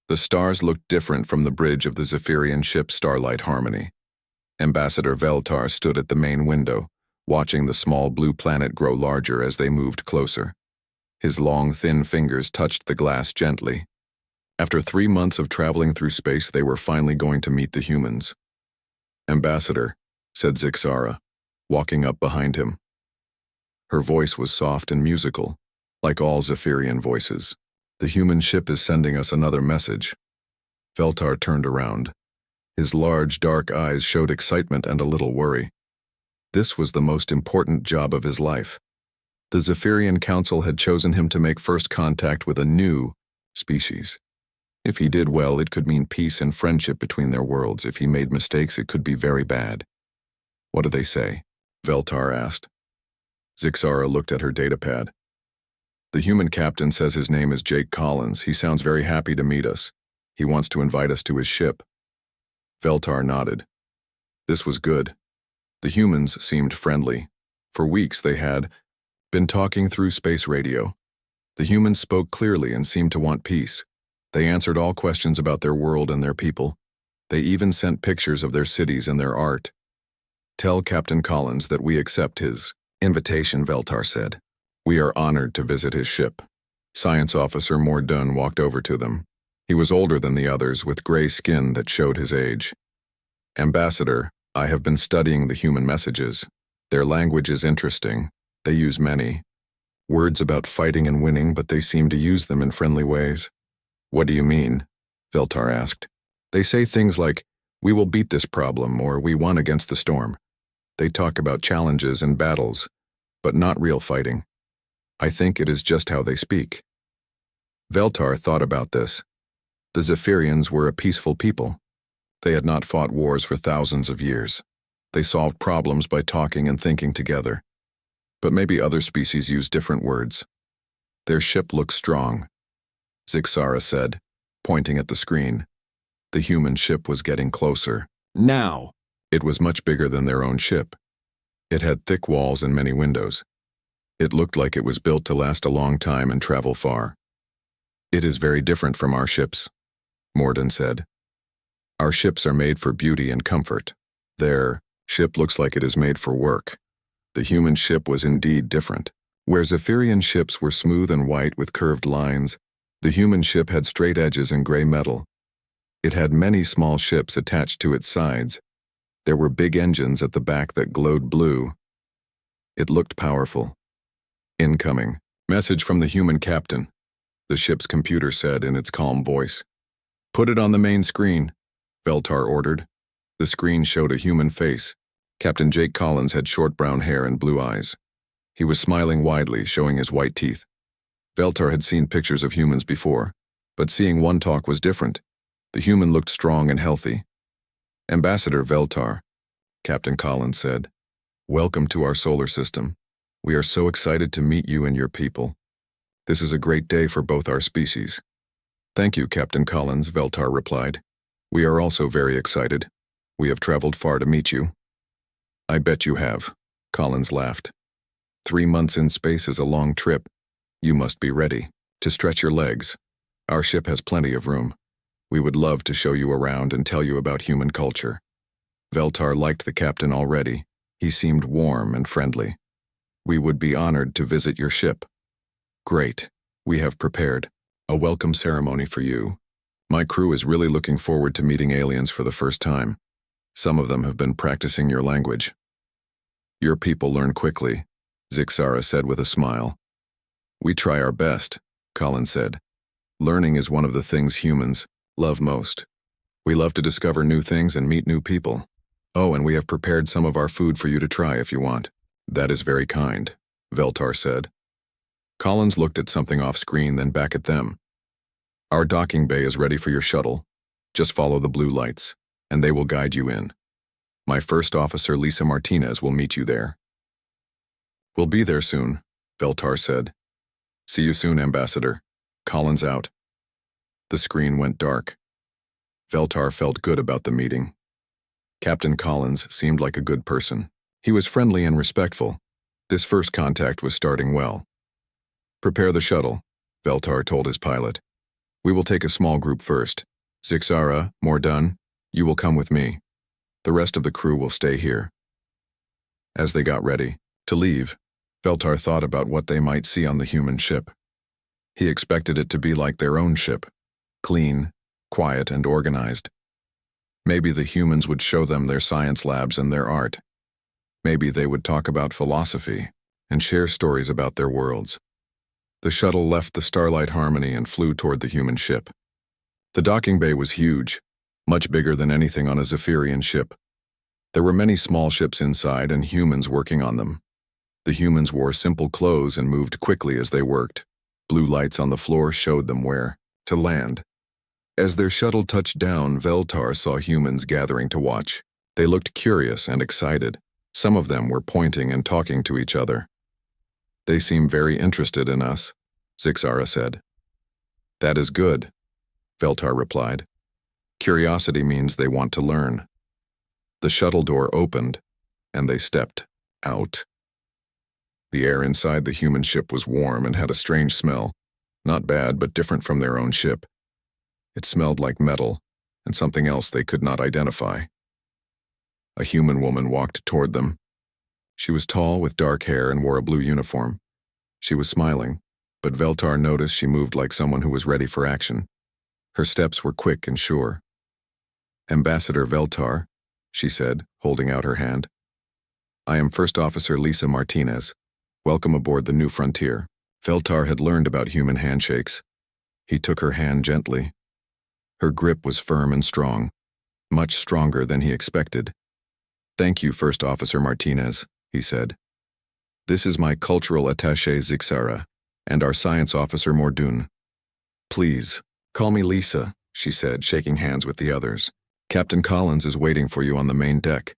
The stars looked different from the bridge of the Zephyrian ship Starlight Harmony. Ambassador Veltar stood at the main window, watching the small blue planet grow larger as they moved closer. His long, thin fingers touched the glass gently. After 3 months of traveling through space, they were finally going to meet the humans. "Ambassador," said Zixara, walking up behind him. Her voice was soft and musical, like all Zephyrian voices. "The human ship is sending us another message." Veltar turned around. His large, dark eyes showed excitement and a little worry. This was the most important job of his life. The Zephyrian Council had chosen him to make first contact with a new species. If he did well, it could mean peace and friendship between their worlds. If he made mistakes, it could be very bad. "What do they say?" Veltar asked. Zixara looked at her datapad. "The human captain says his name is Jake Collins. He sounds very happy to meet us. He wants to invite us to his ship." Veltar nodded. This was good. The humans seemed friendly. For weeks they had been talking through space radio. The humans spoke clearly and seemed to want peace. They answered all questions about their world and their people. They even sent pictures of their cities and their art. "Tell Captain Collins that we accept his invitation," Veltar said. "We are honored to visit his ship." Science Officer Mordun walked over to them. He was older than the others, with gray skin that showed his age. "Ambassador, I have been studying the human messages. Their language is interesting. They use many words about fighting and winning, but they seem to use them in friendly ways." "What do you mean?" Veltar asked. "They say things like, 'We will beat this problem,' or 'We won against the storm.' They talk about challenges and battles, but not real fighting. I think it is just how they speak." Veltar thought about this. The Zephyrians were a peaceful people. They had not fought wars for thousands of years. They solved problems by talking and thinking together. But maybe other species use different words. "Their ship looks strong," Zixara said, pointing at the screen. The human ship was getting closer. Now! It was much bigger than their own ship. It had thick walls and many windows. It looked like it was built to last a long time and travel far. "It is very different from our ships," Mordun said. "Our ships are made for beauty and comfort. Their ship looks like it is made for work." The human ship was indeed different. Where Zephyrian ships were smooth and white with curved lines, the human ship had straight edges and gray metal. It had many small ships attached to its sides. There were big engines at the back that glowed blue. It looked powerful. "Incoming. Message from the human captain," the ship's computer said in its calm voice. "Put it on the main screen," Veltar ordered. The screen showed a human face. Captain Jake Collins had short brown hair and blue eyes. He was smiling widely, showing his white teeth. Veltar had seen pictures of humans before, but seeing one talk was different. The human looked strong and healthy. "Ambassador Veltar," Captain Collins said, "welcome to our solar system. We are so excited to meet you and your people. This is a great day for both our species." "Thank you, Captain Collins," Veltar replied. "We are also very excited. We have traveled far to meet you." "I bet you have," Collins laughed. 3 months in space is a long trip. You must be ready to stretch your legs. Our ship has plenty of room. We would love to show you around and tell you about human culture." Veltar liked the captain already. He seemed warm and friendly. "We would be honored to visit your ship." "Great. We have prepared a welcome ceremony for you. My crew is really looking forward to meeting aliens for the first time. Some of them have been practicing your language." "Your people learn quickly," Zixara said with a smile. "We try our best," Collins said. "Learning is one of the things humans love most. We love to discover new things and meet new people. Oh, and we have prepared some of our food for you to try if you want." "That is very kind," Veltar said. Collins looked at something off-screen, then back at them. "Our docking bay is ready for your shuttle. Just follow the blue lights, and they will guide you in. My first officer, Lisa Martinez, will meet you there." "We'll be there soon," Veltar said. "See you soon, Ambassador." Collins out. The screen went dark. Veltar felt good about the meeting. Captain Collins seemed like a good person. He was friendly and respectful. This first contact was starting well. "Prepare the shuttle," Veltar told his pilot. We will take a small group first. Zixara, Mordun, you will come with me. The rest of the crew will stay here. As they got ready to leave, Veltar thought about what they might see on the human ship. He expected it to be like their own ship, clean, quiet, and organized. Maybe the humans would show them their science labs and their art. Maybe they would talk about philosophy and share stories about their worlds. The shuttle left the Starlight Harmony and flew toward the human ship. The docking bay was huge, much bigger than anything on a Zephyrian ship. There were many small ships inside and humans working on them. The humans wore simple clothes and moved quickly as they worked. Blue lights on the floor showed them where to land. As their shuttle touched down, Veltar saw humans gathering to watch. They looked curious and excited. Some of them were pointing and talking to each other. They seem very interested in us, Zixara said. That is good, Veltar replied. Curiosity means they want to learn. The shuttle door opened, and they stepped out. The air inside the human ship was warm and had a strange smell, not bad but different from their own ship. It smelled like metal and something else they could not identify. A human woman walked toward them. She was tall with dark hair and wore a blue uniform. She was smiling, but Veltar noticed she moved like someone who was ready for action. Her steps were quick and sure. Ambassador Veltar, she said, holding out her hand. I am First Officer Lisa Martinez. Welcome aboard the New Frontier. Veltar had learned about human handshakes. He took her hand gently. Her grip was firm and strong, much stronger than he expected. Thank you, First Officer Martinez, he said. This is my cultural attaché Zixara, and our science officer Mordun. Please, call me Lisa, she said, shaking hands with the others. Captain Collins is waiting for you on the main deck.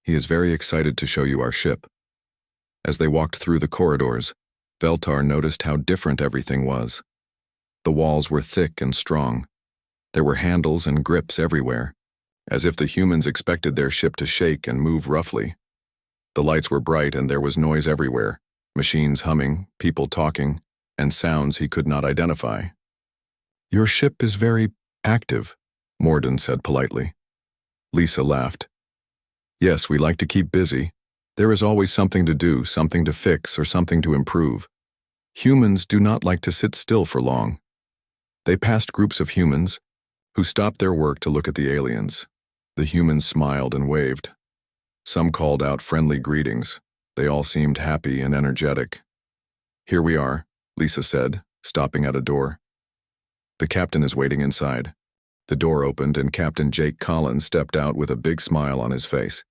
He is very excited to show you our ship. As they walked through the corridors, Veltar noticed how different everything was. The walls were thick and strong. There were handles and grips everywhere, as if the humans expected their ship to shake and move roughly. The lights were bright and there was noise everywhere, machines humming, people talking, and sounds he could not identify. Your ship is very active, Mordun said politely. Lisa laughed. Yes, we like to keep busy. There is always something to do, something to fix, or something to improve. Humans do not like to sit still for long. They passed groups of humans who stopped their work to look at the aliens. The humans smiled and waved. Some called out friendly greetings. They all seemed happy and energetic. Here we are, Lisa said, stopping at a door. The captain is waiting inside. The door opened and Captain Jake Collins stepped out with a big smile on his face.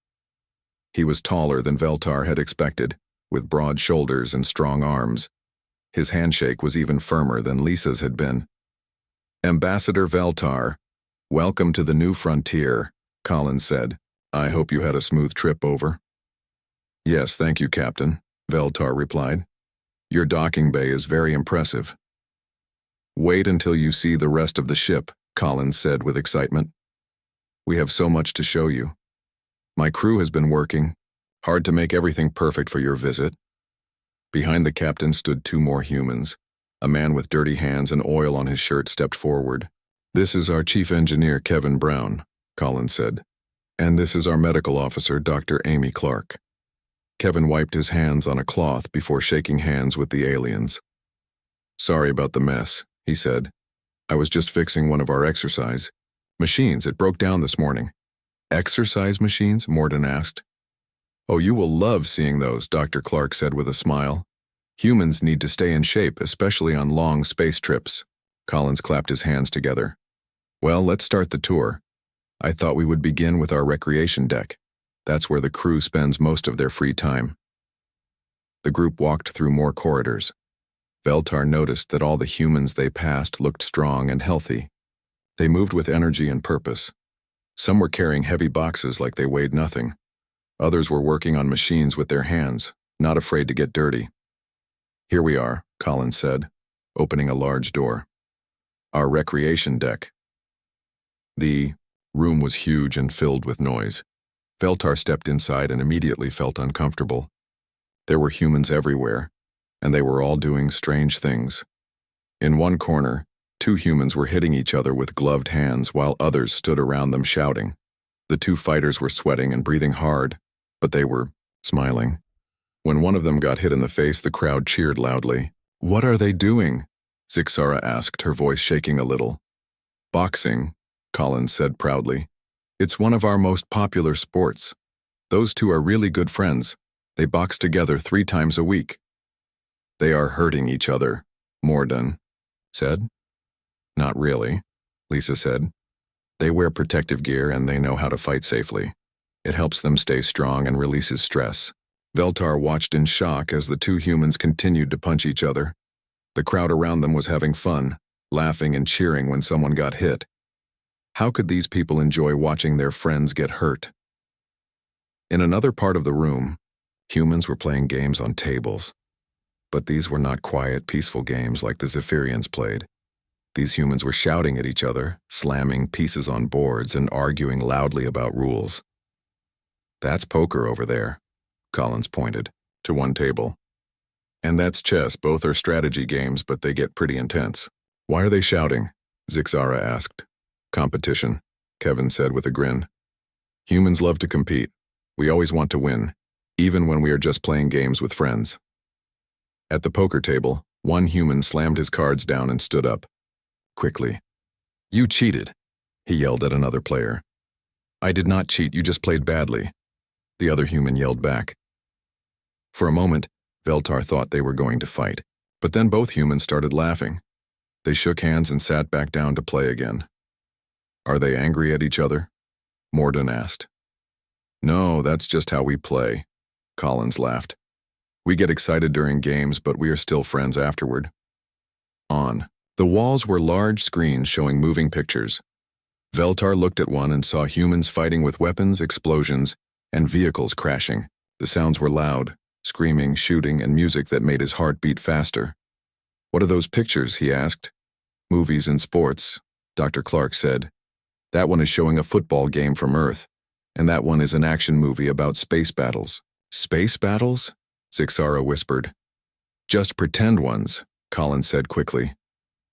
He was taller than Veltar had expected, with broad shoulders and strong arms. His handshake was even firmer than Lisa's had been. Ambassador Veltar, welcome to the New Frontier, Collins said. I hope you had a smooth trip over. Yes, thank you, Captain, Veltar replied. Your docking bay is very impressive. Wait until you see the rest of the ship, Collins said with excitement. We have so much to show you. My crew has been working hard to make everything perfect for your visit. Behind the captain stood two more humans. A man with dirty hands and oil on his shirt stepped forward. This is our chief engineer, Kevin Brown, Collins said. And this is our medical officer, Dr. Amy Clark. Kevin wiped his hands on a cloth before shaking hands with the aliens. Sorry about the mess, he said. I was just fixing one of our exercise machines. It broke down this morning. Exercise machines? Mordun asked. Oh, you will love seeing those, Dr. Clark said with a smile. Humans need to stay in shape, especially on long space trips. Collins clapped his hands together. Well, let's start the tour. I thought we would begin with our recreation deck. That's where the crew spends most of their free time. The group walked through more corridors. Veltar noticed that all the humans they passed looked strong and healthy. They moved with energy and purpose. Some were carrying heavy boxes like they weighed nothing. Others were working on machines with their hands, not afraid to get dirty. Here we are, Collins said, opening a large door. Our recreation deck. The room was huge and filled with noise. Veltar stepped inside and immediately felt uncomfortable. There were humans everywhere, and they were all doing strange things. In one corner, Two humans were hitting each other with gloved hands while others stood around them shouting. The two fighters were sweating and breathing hard, but they were smiling. When one of them got hit in the face, the crowd cheered loudly. "What are they doing?" Zixara asked, her voice shaking a little. "Boxing," Collins said proudly. "It's one of our most popular sports. Those two are really good friends. They box together 3 times a week." "They are hurting each other," Morden said. "Not really," Lisa said. "They wear protective gear and they know how to fight safely. It helps them stay strong and releases stress." Veltar watched in shock as the two humans continued to punch each other. The crowd around them was having fun, laughing and cheering when someone got hit. How could these people enjoy watching their friends get hurt? In another part of the room, humans were playing games on tables. But these were not quiet, peaceful games like the Zephyrians played. These humans were shouting at each other, slamming pieces on boards, and arguing loudly about rules. "That's poker over there," Collins pointed to one table. "And that's chess. Both are strategy games, but they get pretty intense." "Why are they shouting?" Zixara asked. "Competition," Kevin said with a grin. "Humans love to compete. We always want to win, even when we are just playing games with friends." At the poker table, one human slammed his cards down and stood up. Quickly. "You cheated," he yelled at another player. "I did not cheat, you just played badly," the other human yelled back. For a moment, Veltar thought they were going to fight, but then both humans started laughing. They shook hands and sat back down to play again. "Are they angry at each other?" Morden asked. "No, that's just how we play," Collins laughed. "We get excited during games, but we are still friends afterward." On. The walls were large screens showing moving pictures. Veltar looked at one and saw humans fighting with weapons, explosions, and vehicles crashing. The sounds were loud, screaming, shooting, and music that made his heart beat faster. "What are those pictures?" he asked. "Movies and sports," Dr. Clark said. "That one is showing a football game from Earth, and that one is an action movie about space battles." "Space battles?" Zixara whispered. "Just pretend ones," Collins said quickly.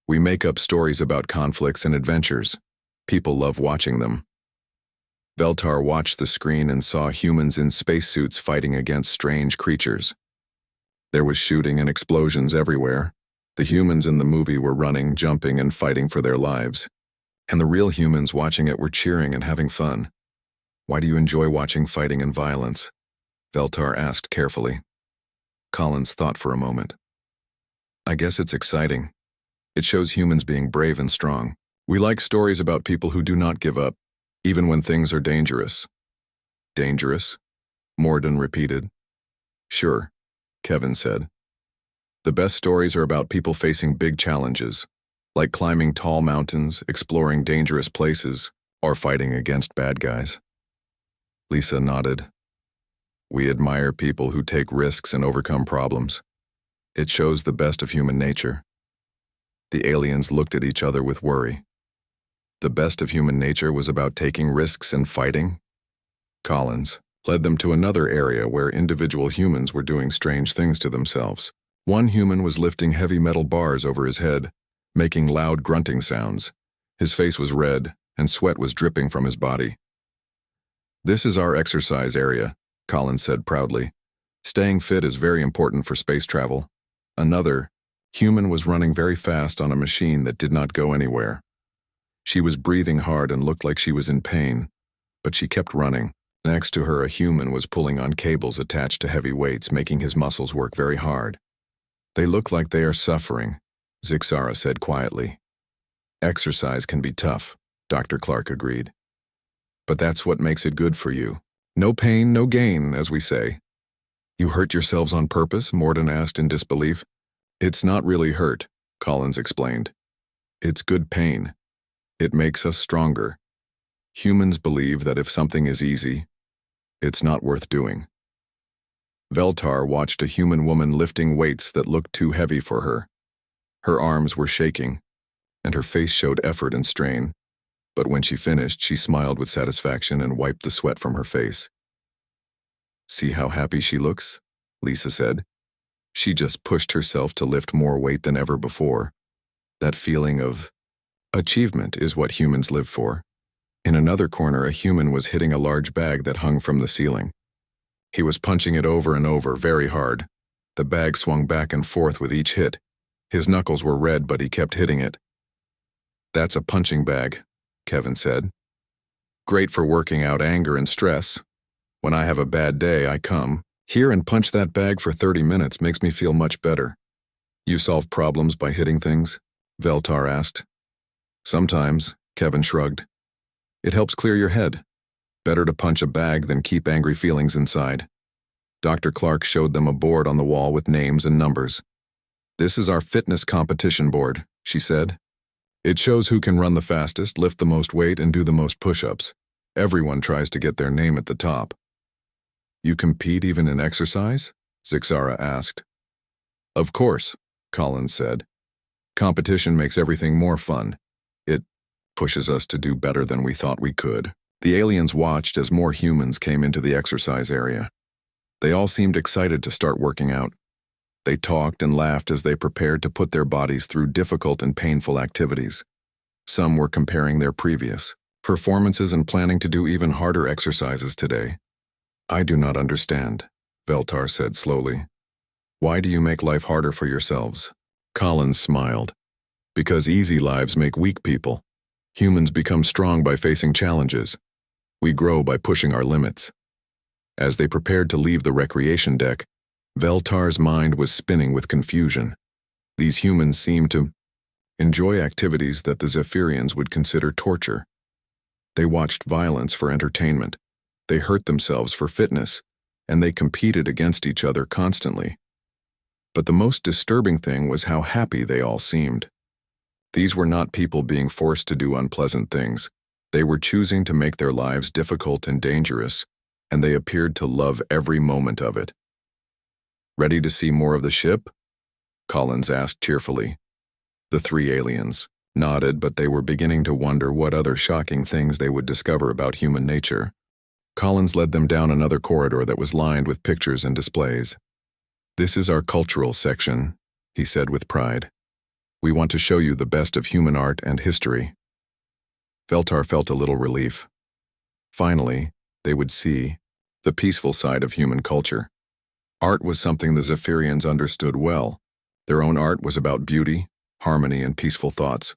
"We make up stories about conflicts and adventures. People love watching them." Veltar watched the screen and saw humans in spacesuits fighting against strange creatures. There was shooting and explosions everywhere. The humans in the movie were running, jumping, and fighting for their lives. And the real humans watching it were cheering and having fun. "Why do you enjoy watching fighting and violence?" Veltar asked carefully. Collins thought for a moment. "I guess it's exciting. It shows humans being brave and strong. We like stories about people who do not give up, even when things are dangerous." "Dangerous?" Morden repeated. "Sure," Kevin said. "The best stories are about people facing big challenges, like climbing tall mountains, exploring dangerous places, or fighting against bad guys." Lisa nodded. "We admire people who take risks and overcome problems. It shows the best of human nature." The aliens looked at each other with worry. The best of human nature was about taking risks and fighting? Collins led them to another area where individual humans were doing strange things to themselves. One human was lifting heavy metal bars over his head, making loud grunting sounds. His face was red, and sweat was dripping from his body. "This is our exercise area," Collins said proudly. "Staying fit is very important for space travel." Another human was running very fast on a machine that did not go anywhere. She was breathing hard and looked like she was in pain, but she kept running. Next to her, a human was pulling on cables attached to heavy weights, making his muscles work very hard. "They look like they are suffering," Zixara said quietly. "Exercise can be tough," Dr. Clark agreed. "But that's what makes it good for you. No pain, no gain, as we say." "You hurt yourselves on purpose?" Morden asked in disbelief. "It's not really hurt," Collins explained. "It's good pain. It makes us stronger. Humans believe that if something is easy, it's not worth doing." Veltar watched a human woman lifting weights that looked too heavy for her. Her arms were shaking, and her face showed effort and strain, but when she finished, she smiled with satisfaction and wiped the sweat from her face. "See how happy she looks?" Lisa said. "She just pushed herself to lift more weight than ever before. That feeling of Achievement is what humans live for. In another corner, a human was hitting a large bag that hung from the ceiling. He was punching it over and over, very hard. The bag swung back and forth with each hit. His knuckles were red, but he kept hitting it. "That's a punching bag," Kevin said. "Great for working out anger and stress. When I have a bad day, I come here and punch that bag for 30 minutes. Makes me feel much better." "You solve problems by hitting things?" Veltar asked. "Sometimes," Kevin shrugged. "It helps clear your head. Better to punch a bag than keep angry feelings inside." Dr. Clark showed them a board on the wall with names and numbers. "This is our fitness competition board," she said. "It shows who can run the fastest, lift the most weight, and do the most push-ups. Everyone tries to get their name at the top." "You compete even in exercise?" Zixara asked. "Of course," Collins said. "Competition makes everything more fun. It pushes us to do better than we thought we could." The aliens watched as more humans came into the exercise area. They all seemed excited to start working out. They talked and laughed as they prepared to put their bodies through difficult and painful activities. Some were comparing their previous performances and planning to do even harder exercises today. "I do not understand," Veltar said slowly. "Why do you make life harder for yourselves?" Collins smiled. "Because easy lives make weak people. Humans become strong by facing challenges. We grow by pushing our limits." As they prepared to leave the recreation deck, Veltar's mind was spinning with confusion. These humans seemed to enjoy activities that the Zephyrians would consider torture. They watched violence for entertainment, they hurt themselves for fitness, and they competed against each other constantly. But the most disturbing thing was how happy they all seemed. These were not people being forced to do unpleasant things. They were choosing to make their lives difficult and dangerous, and they appeared to love every moment of it. "Ready to see more of the ship?" Collins asked cheerfully. The three aliens nodded, but they were beginning to wonder what other shocking things they would discover about human nature. Collins led them down another corridor that was lined with pictures and displays. "This is our cultural section," he said with pride. "We want to show you the best of human art and history." Veltar felt a little relief. Finally, they would see the peaceful side of human culture. Art was something the Zephyrians understood well. Their own art was about beauty, harmony, and peaceful thoughts.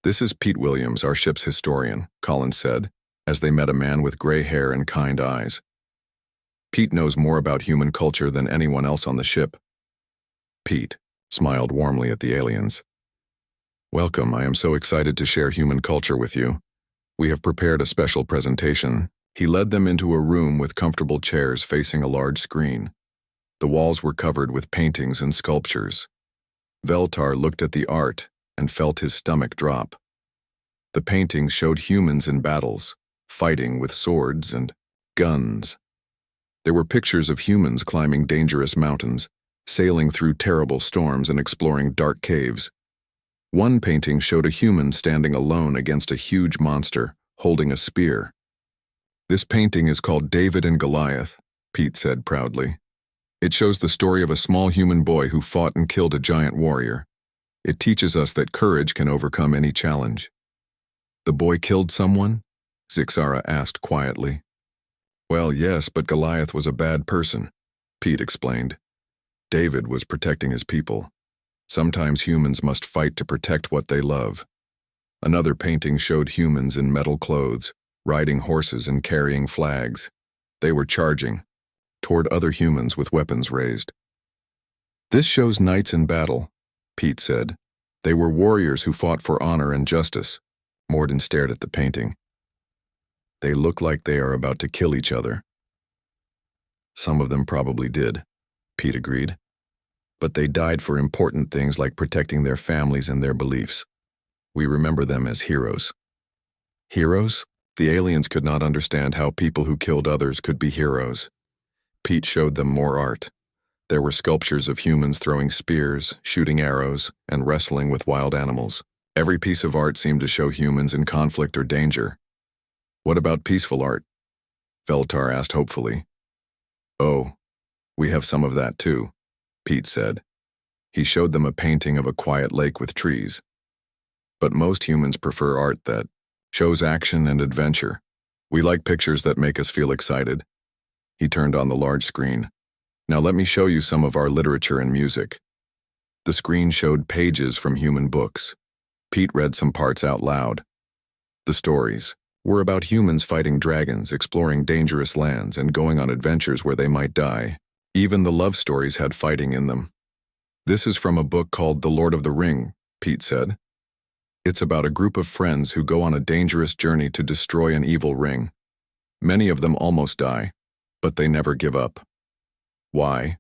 "This is Pete Williams, our ship's historian," Collins said, as they met a man with gray hair and kind eyes. "Pete knows more about human culture than anyone else on the ship." Pete smiled warmly at the aliens. "Welcome, I am so excited to share human culture with you. We have prepared a special presentation." He led them into a room with comfortable chairs facing a large screen. The walls were covered with paintings and sculptures. Veltar looked at the art and felt his stomach drop. The paintings showed humans in battles, fighting with swords and guns. There were pictures of humans climbing dangerous mountains, sailing through terrible storms and exploring dark caves. One painting showed a human standing alone against a huge monster, holding a spear. "This painting is called David and Goliath," Pete said proudly. "It shows the story of a small human boy who fought and killed a giant warrior. It teaches us that courage can overcome any challenge." "The boy killed someone?" Zixara asked quietly. "Well, yes, but Goliath was a bad person," Pete explained. "David was protecting his people. Sometimes humans must fight to protect what they love." Another painting showed humans in metal clothes, riding horses and carrying flags. They were charging toward other humans with weapons raised. "This shows knights in battle," Pete said. "They were warriors who fought for honor and justice." Morden stared at the painting. "They look like they are about to kill each other." "Some of them probably did," Pete agreed. "But they died for important things like protecting their families and their beliefs. We remember them as heroes." "Heroes?" The aliens could not understand how people who killed others could be heroes. Pete showed them more art. There were sculptures of humans throwing spears, shooting arrows, and wrestling with wild animals. Every piece of art seemed to show humans in conflict or danger. "What about peaceful art?" Veltar asked hopefully. "Oh, we have some of that too," Pete said. He showed them a painting of a quiet lake with trees. But most humans prefer art that shows action and adventure. We like pictures that make us feel excited. He turned on the large screen. Now let me show you some of our literature and music. The screen showed pages from human books. Pete read some parts out loud. The stories were about humans fighting dragons, exploring dangerous lands, and going on adventures where they might die. Even the love stories had fighting in them. This is from a book called The Lord of the Ring, Pete said. It's about a group of friends who go on a dangerous journey to destroy an evil ring. Many of them almost die, but they never give up. Why?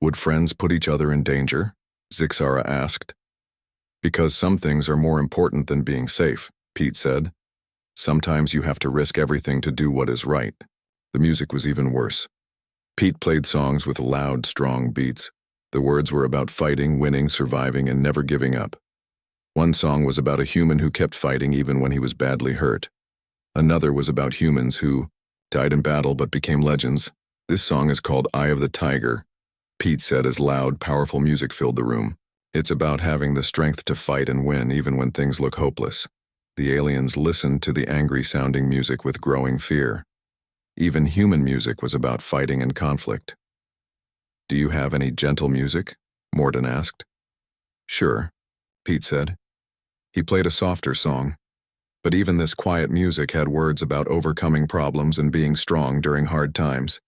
Would friends put each other in danger? Zixara asked. Because some things are more important than being safe, Pete said. Sometimes you have to risk everything to do what is right. The music was even worse. Pete played songs with loud, strong beats. The words were about fighting, winning, surviving, and never giving up. One song was about a human who kept fighting even when he was badly hurt. Another was about humans who died in battle but became legends. This song is called Eye of the Tiger, Pete said as loud, powerful music filled the room. It's about having the strength to fight and win even when things look hopeless. The aliens listened to the angry-sounding music with growing fear. Even human music was about fighting and conflict. Do you have any gentle music? Morden asked. Sure, Pete said. He played a softer song. But even this quiet music had words about overcoming problems and being strong during hard times.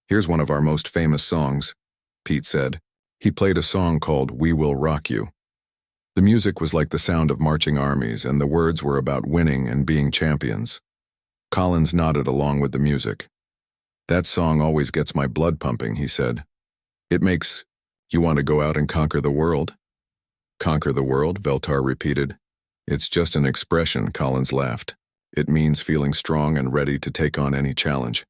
Here's one of our most famous songs, Pete said. He played a song called We Will Rock You. The music was like the sound of marching armies, and the words were about winning and being champions. Collins nodded along with the music. That song always gets my blood pumping, he said. It makes you want to go out and conquer the world. Conquer the world, Veltar repeated. It's just an expression, Collins laughed. It means feeling strong and ready to take on any challenge.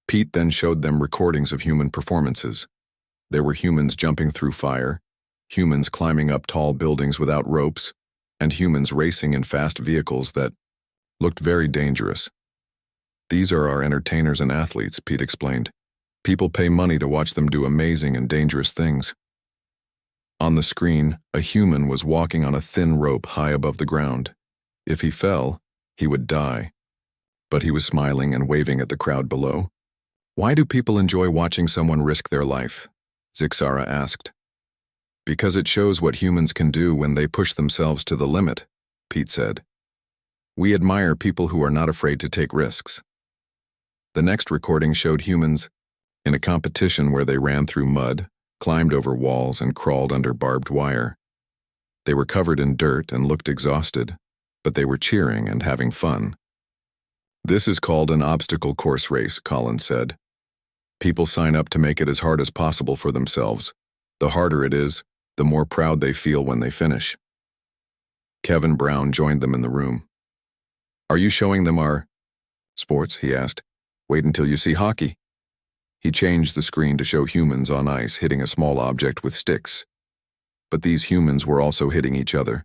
Pete then showed them recordings of human performances. There were humans jumping through fire, humans climbing up tall buildings without ropes, and humans racing in fast vehicles that looked very dangerous. These are our entertainers and athletes, Pete explained. People pay money to watch them do amazing and dangerous things. On the screen, a human was walking on a thin rope high above the ground. If he fell, he would die. But he was smiling and waving at the crowd below. Why do people enjoy watching someone risk their life? Zixara asked. Because it shows what humans can do when they push themselves to the limit, Pete said. We admire people who are not afraid to take risks. The next recording showed humans in a competition where they ran through mud, climbed over walls, and crawled under barbed wire. They were covered in dirt and looked exhausted, but they were cheering and having fun. This is called an obstacle course race, Collins said. People sign up to make it as hard as possible for themselves. The harder it is, the more proud they feel when they finish. Kevin Brown joined them in the room. Are you showing them our sports? He asked. Wait until you see hockey. He changed the screen to show humans on ice hitting a small object with sticks. But these humans were also hitting each other.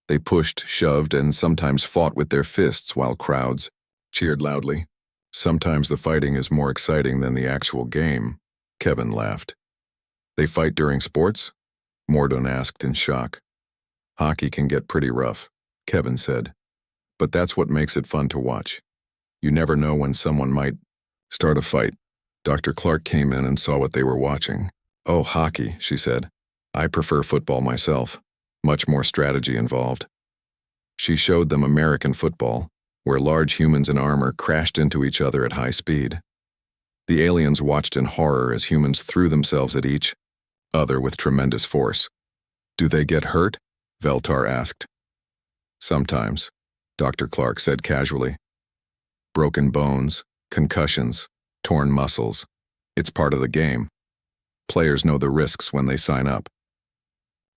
They pushed, shoved, and sometimes fought with their fists while crowds cheered loudly. Sometimes the fighting is more exciting than the actual game, Kevin laughed. They fight during sports? Morden asked in shock. Hockey can get pretty rough, Kevin said. But that's what makes it fun to watch. You never know when someone might start a fight. Dr. Clark came in and saw what they were watching. Oh, hockey, she said. I prefer football myself. Much more strategy involved. She showed them American football, where large humans in armor crashed into each other at high speed. The aliens watched in horror as humans threw themselves at each other with tremendous force. Do they get hurt? Veltar asked. Sometimes, Dr. Clark said casually. Broken bones, concussions, torn muscles. It's part of the game. Players know the risks when they sign up.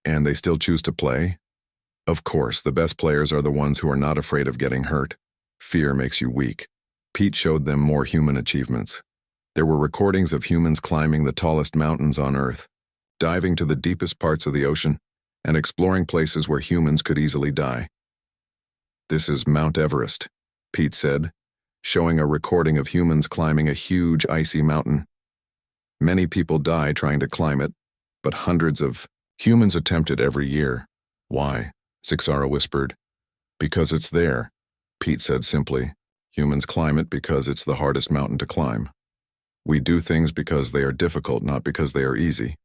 And they still choose to play? Of course, the best players are the ones who are not afraid of getting hurt. Fear makes you weak. Pete showed them more human achievements. There were recordings of humans climbing the tallest mountains on Earth, diving to the deepest parts of the ocean, and exploring places where humans could easily die. This is Mount Everest, Pete said, showing a recording of humans climbing a huge icy mountain. Many people die trying to climb it, but hundreds of humans attempt it every year. Why? Zixara whispered. Because it's there, Pete said simply. Humans climb it because it's the hardest mountain to climb. We do things because they are difficult, not because they are easy.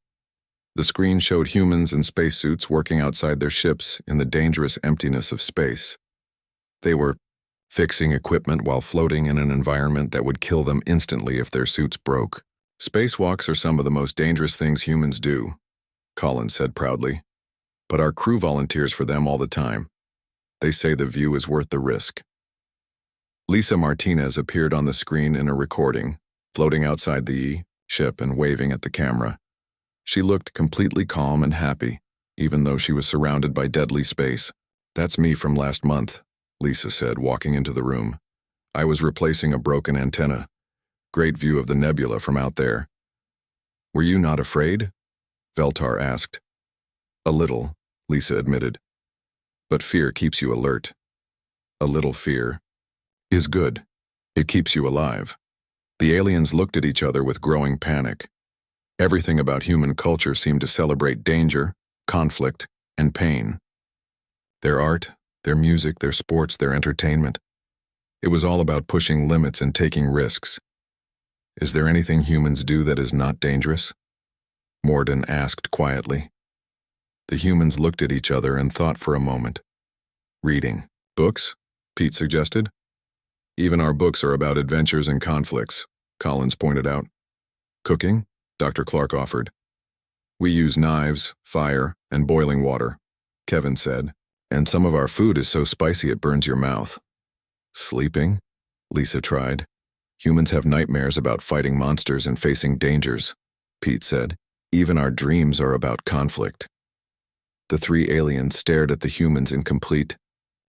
The screen showed humans in spacesuits working outside their ships in the dangerous emptiness of space. They were fixing equipment while floating in an environment that would kill them instantly if their suits broke. Spacewalks are some of the most dangerous things humans do, Collins said proudly. But our crew volunteers for them all the time. They say the view is worth the risk. Lisa Martinez appeared on the screen in a recording, floating outside the ship and waving at the camera. She looked completely calm and happy, even though she was surrounded by deadly space. That's me from last month, Lisa said, walking into the room. I was replacing a broken antenna. Great view of the nebula from out there. Were you not afraid? Veltar asked. A little, Lisa admitted. But fear keeps you alert. A little fear is good. It keeps you alive. The aliens looked at each other with growing panic. Everything about human culture seemed to celebrate danger, conflict, and pain. Their art, their music, their sports, their entertainment. It was all about pushing limits and taking risks. Is there anything humans do that is not dangerous? Morden asked quietly. The humans looked at each other and thought for a moment. Reading. Books? Pete suggested. Even our books are about adventures and conflicts, Collins pointed out. Cooking? Dr. Clark offered. We use knives, fire, and boiling water, Kevin said, and some of our food is so spicy it burns your mouth. Sleeping? Lisa tried. Humans have nightmares about fighting monsters and facing dangers, Pete said. Even our dreams are about conflict. The three aliens stared at the humans in complete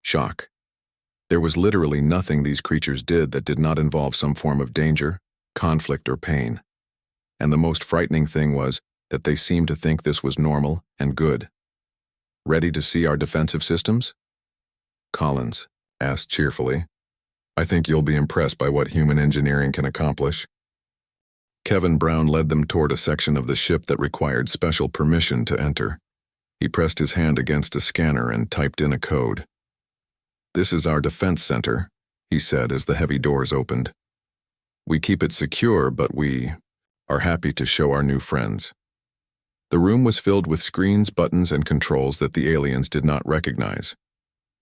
shock. There was literally nothing these creatures did that did not involve some form of danger, conflict, or pain. And the most frightening thing was that they seemed to think this was normal and good. Ready to see our defensive systems? Collins asked cheerfully. I think you'll be impressed by what human engineering can accomplish. Kevin Brown led them toward a section of the ship that required special permission to enter. He pressed his hand against a scanner and typed in a code. This is our defense center, he said as the heavy doors opened. We keep it secure, but we are happy to show our new friends. The room was filled with screens, buttons, and controls that the aliens did not recognize.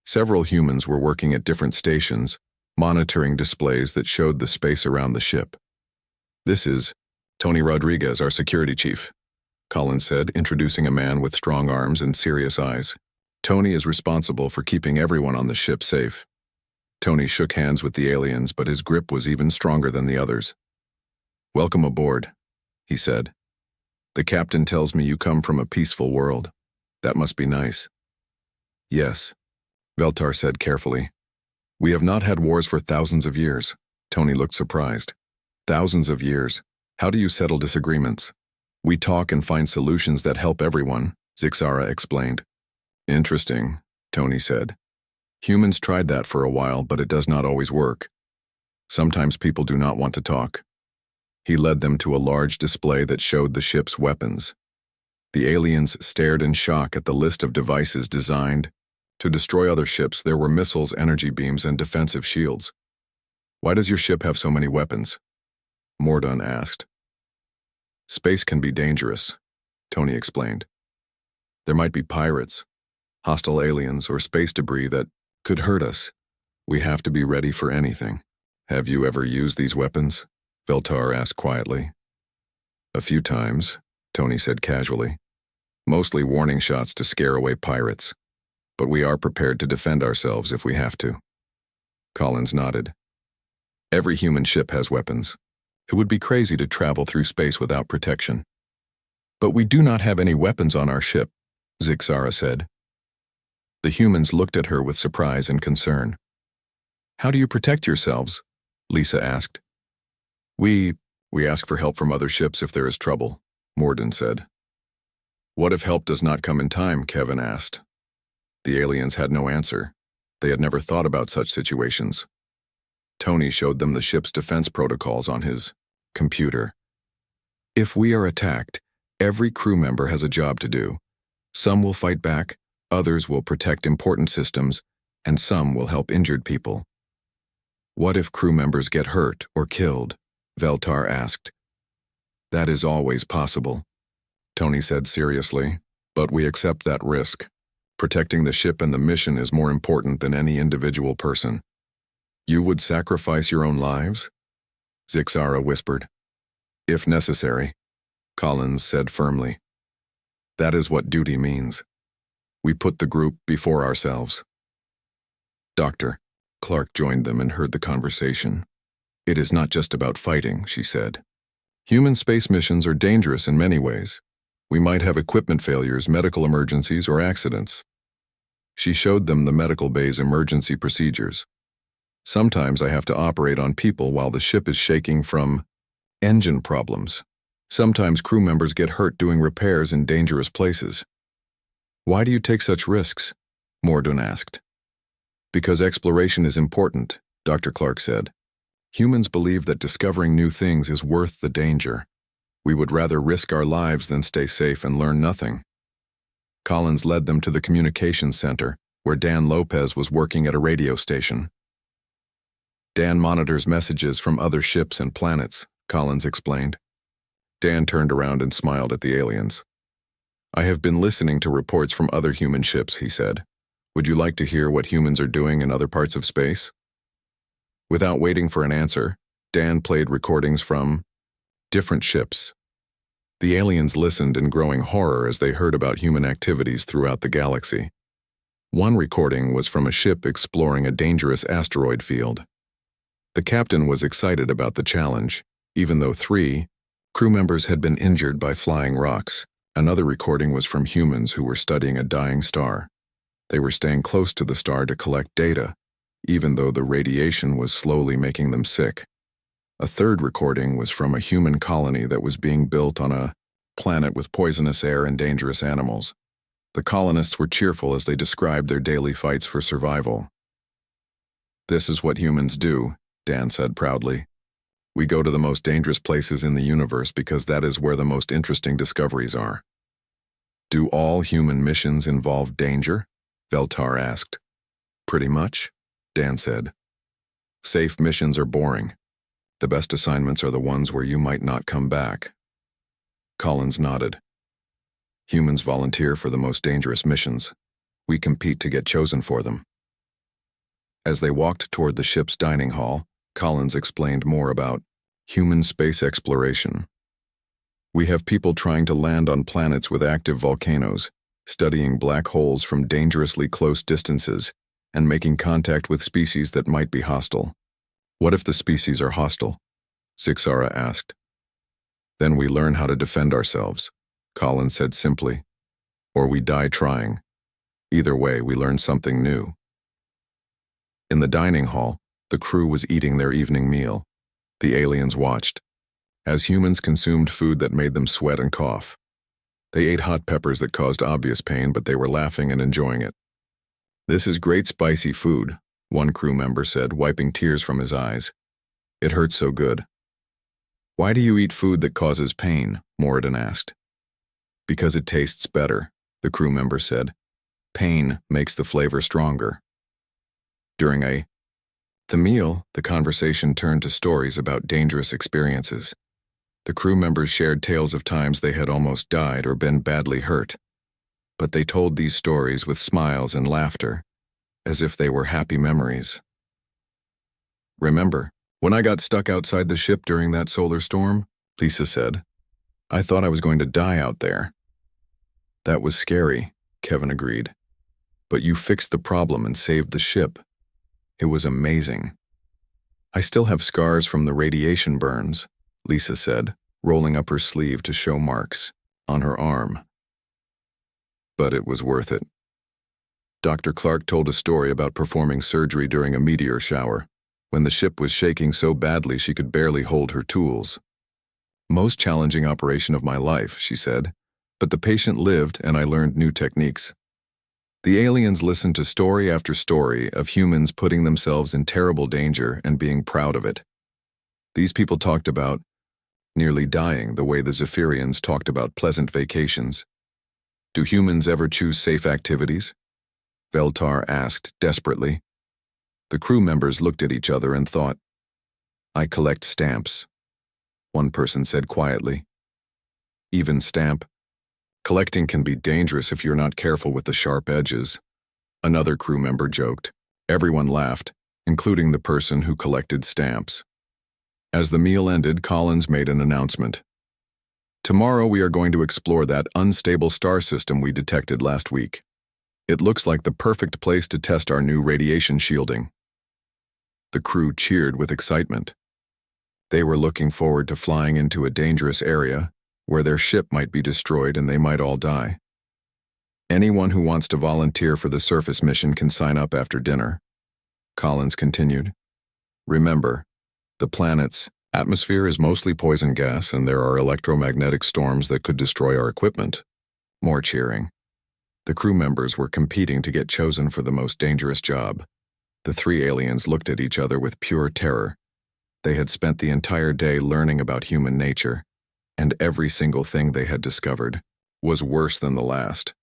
Several humans were working at different stations, monitoring displays that showed the space around the ship. This is Tony Rodriguez, our security chief, Collins said, introducing a man with strong arms and serious eyes. Tony is responsible for keeping everyone on the ship safe. Tony shook hands with the aliens, but his grip was even stronger than the others. Welcome aboard, he said. The captain tells me you come from a peaceful world. That must be nice. Yes, Veltar said carefully. We have not had wars for thousands of years. Tony looked surprised. Thousands of years. How do you settle disagreements? We talk and find solutions that help everyone, Zixara explained. Interesting, Tony said. Humans tried that for a while, but it does not always work. Sometimes people do not want to talk. He led them to a large display that showed the ship's weapons. The aliens stared in shock at the list of devices designed to destroy other ships. There were missiles, energy beams, and defensive shields. Why does your ship have so many weapons? Morden asked. Space can be dangerous, Tony explained. There might be pirates, hostile aliens, or space debris that could hurt us. We have to be ready for anything. Have you ever used these weapons? Veltar asked quietly. A few times, Tony said casually. Mostly warning shots to scare away pirates. But we are prepared to defend ourselves if we have to. Collins nodded. Every human ship has weapons. It would be crazy to travel through space without protection. But we do not have any weapons on our ship, Zixara said. The humans looked at her with surprise and concern. How do you protect yourselves? Lisa asked. We ask for help from other ships if there is trouble, Morden said. What if help does not come in time? Kevin asked. The aliens had no answer. They had never thought about such situations. Tony showed them the ship's defense protocols on his computer. If we are attacked, every crew member has a job to do. Some will fight back, Others will protect important systems, and some will help injured people. What if crew members get hurt or killed? Veltar asked. That is always possible, Tony said seriously, but we accept that risk. Protecting the ship and the mission is more important than any individual person. You would sacrifice your own lives? Zixara whispered. If necessary, Collins said firmly. That is what duty means. We put the group before ourselves. Dr. Clark joined them and heard the conversation. It is not just about fighting, she said. Human space missions are dangerous in many ways. We might have equipment failures, medical emergencies, or accidents. She showed them the medical bay's emergency procedures. Sometimes I have to operate on people while the ship is shaking from engine problems. Sometimes crew members get hurt doing repairs in dangerous places. Why do you take such risks? Mordun asked. Because exploration is important, Dr. Clark said. Humans believe that discovering new things is worth the danger. We would rather risk our lives than stay safe and learn nothing. Collins led them to the communications center, where Dan Lopez was working at a radio station. Dan monitors messages from other ships and planets, Collins explained. Dan turned around and smiled at the aliens. I have been listening to reports from other human ships, he said. Would you like to hear what humans are doing in other parts of space? Without waiting for an answer, Dan played recordings from different ships. The aliens listened in growing horror as they heard about human activities throughout the galaxy. One recording was from a ship exploring a dangerous asteroid field. The captain was excited about the challenge, even though 3 crew members had been injured by flying rocks. Another recording was from humans who were studying a dying star. They were staying close to the star to collect data, even though the radiation was slowly making them sick. A third recording was from a human colony that was being built on a planet with poisonous air and dangerous animals. The colonists were cheerful as they described their daily fights for survival. This is what humans do, Dan said proudly. We go to the most dangerous places in the universe because that is where the most interesting discoveries are. Do all human missions involve danger? Veltar asked. Pretty much, Dan said. Safe missions are boring. The best assignments are the ones where you might not come back. Collins nodded. Humans volunteer for the most dangerous missions. We compete to get chosen for them. As they walked toward the ship's dining hall, Collins explained more about human space exploration. We have people trying to land on planets with active volcanoes, studying black holes from dangerously close distances, and making contact with species that might be hostile. What if the species are hostile? Zixara asked. Then we learn how to defend ourselves, Collins said simply. Or we die trying. Either way, we learn something new. In the dining hall, the crew was eating their evening meal. The aliens watched, as humans consumed food that made them sweat and cough. They ate hot peppers that caused obvious pain, but they were laughing and enjoying it. This is great spicy food, one crew member said, wiping tears from his eyes. It hurts so good. Why do you eat food that causes pain? Moradin asked. Because it tastes better, the crew member said. Pain makes the flavor stronger. During the meal, the conversation turned to stories about dangerous experiences. The crew members shared tales of times they had almost died or been badly hurt. But they told these stories with smiles and laughter, as if they were happy memories. Remember, when I got stuck outside the ship during that solar storm? Lisa said. I thought I was going to die out there. That was scary, Kevin agreed. But you fixed the problem and saved the ship. It was amazing. I still have scars from the radiation burns, Lisa said, rolling up her sleeve to show marks on her arm. But it was worth it. Dr. Clark told a story about performing surgery during a meteor shower, when the ship was shaking so badly she could barely hold her tools. Most challenging operation of my life, she said, but the patient lived and I learned new techniques. The aliens listened to story after story of humans putting themselves in terrible danger and being proud of it. These people talked about nearly dying the way the Zephyrians talked about pleasant vacations. Do humans ever choose safe activities? Veltar asked desperately. The crew members looked at each other and thought. I collect stamps, one person said quietly. Even stamp? Collecting can be dangerous if you're not careful with the sharp edges, another crew member joked. Everyone laughed, including the person who collected stamps. As the meal ended, Collins made an announcement. Tomorrow we are going to explore that unstable star system we detected last week. It looks like the perfect place to test our new radiation shielding. The crew cheered with excitement. They were looking forward to flying into a dangerous area where their ship might be destroyed and they might all die. Anyone who wants to volunteer for the surface mission can sign up after dinner, Collins continued. Remember, the planet's atmosphere is mostly poison gas and there are electromagnetic storms that could destroy our equipment. More cheering. The crew members were competing to get chosen for the most dangerous job. The three aliens looked at each other with pure terror. They had spent the entire day learning about human nature, and every single thing they had discovered was worse than the last.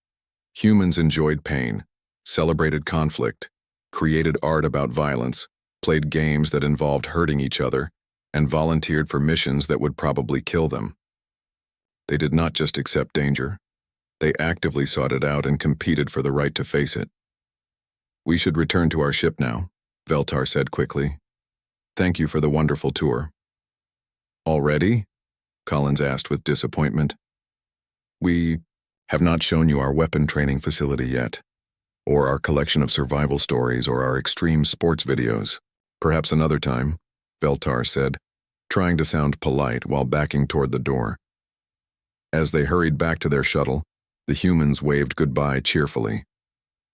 Humans enjoyed pain, celebrated conflict, created art about violence, played games that involved hurting each other, and volunteered for missions that would probably kill them. They did not just accept danger. They actively sought it out and competed for the right to face it. We should return to our ship now, Veltar said quickly. Thank you for the wonderful tour. Already? Collins asked with disappointment. We have not shown you our weapon training facility yet, or our collection of survival stories or our extreme sports videos. Perhaps another time, Veltar said, trying to sound polite while backing toward the door. As they hurried back to their shuttle, the humans waved goodbye cheerfully.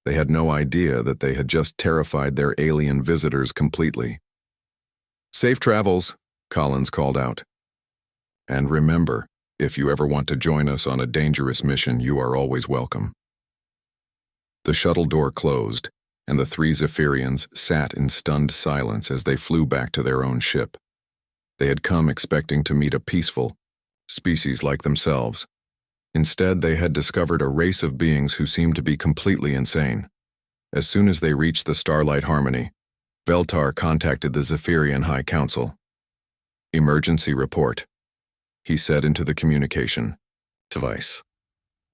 They had no idea that they had just terrified their alien visitors completely. Safe travels, Collins called out. And remember, if you ever want to join us on a dangerous mission, you are always welcome. The shuttle door closed, and the three Zephyrians sat in stunned silence as they flew back to their own ship. They had come expecting to meet a peaceful species like themselves. Instead, they had discovered a race of beings who seemed to be completely insane. As soon as they reached the Starlight Harmony, Veltar contacted the Zephyrian High Council. Emergency report, he said into the communication device.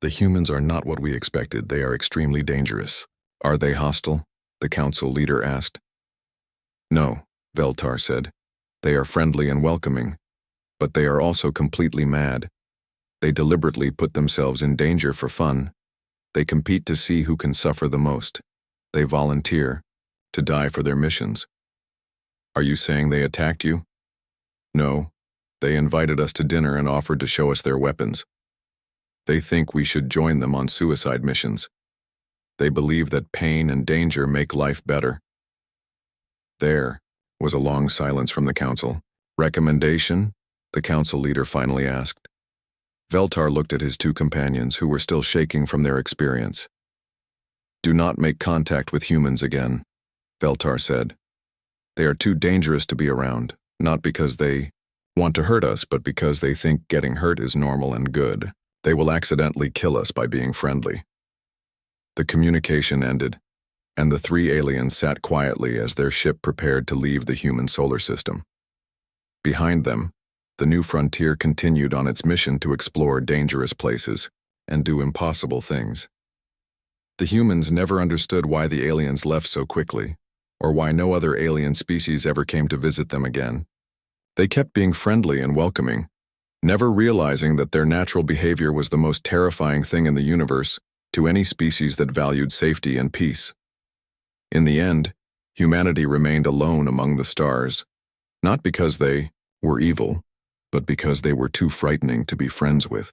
The humans are not what we expected. They are extremely dangerous. Are they hostile? The council leader asked. No, Veltar said. They are friendly and welcoming, but they are also completely mad. They deliberately put themselves in danger for fun. They compete to see who can suffer the most. They volunteer to die for their missions. Are you saying they attacked you? No, they invited us to dinner and offered to show us their weapons. They think we should join them on suicide missions. They believe that pain and danger make life better. There was a long silence from the council. Recommendation? The council leader finally asked. Veltar looked at his two companions who were still shaking from their experience. Do not make contact with humans again, Veltar said. They are too dangerous to be around, not because they want to hurt us, but because they think getting hurt is normal and good. They will accidentally kill us by being friendly. The communication ended, and the three aliens sat quietly as their ship prepared to leave the human solar system. Behind them, the new frontier continued on its mission to explore dangerous places and do impossible things. The humans never understood why the aliens left so quickly, or why no other alien species ever came to visit them again. They kept being friendly and welcoming, never realizing that their natural behavior was the most terrifying thing in the universe to any species that valued safety and peace. In the end, humanity remained alone among the stars, not because they were evil, but because they were too frightening to be friends with.